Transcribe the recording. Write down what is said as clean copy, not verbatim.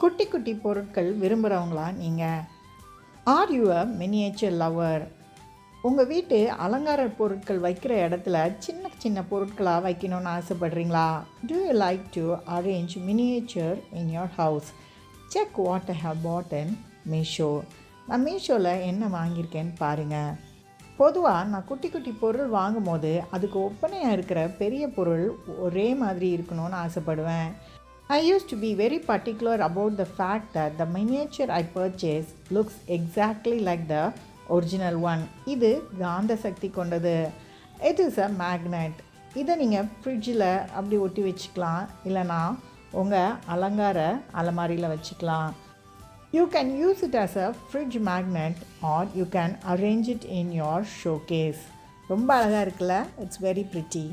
குட்டி குட்டி பொருட்கள் விரும்புகிறவங்களா நீங்கள்? Are you a miniature lover? உங்கள் வீட்டு அலங்கார பொருட்கள் வைக்கிற இடத்துல சின்ன சின்ன பொருட்களாக வைக்கணும்னு ஆசைப்படுறீங்களா? Do you like to arrange miniature in your house? Check what I have bought in Meesho. நான் மீஷோவில் என்ன வாங்கியிருக்கேன்னு பாருங்கள். பொதுவாக நான் குட்டி குட்டி பொருள் வாங்கும் போது அதுக்கு ஒப்பனையாக இருக்கிற பெரிய பொருள் ஒரே மாதிரி இருக்கணும்னு ஆசைப்படுவேன். I used to be very particular about the fact that the miniature I purchased looks exactly like the original one. இது காந்த சக்தி கொண்டது. It is a magnet. இதை நீங்கள் ஃப்ரிட்ஜில் அப்படி ஒட்டி வச்சுக்கலாம், இல்லைனா உங்கள் அலங்கார அலமாரியில் வச்சுக்கலாம். You can use it as a fridge magnet or you can arrange it in your showcase. ரொம்ப அழகாக இருக்குல்ல? It's very pretty.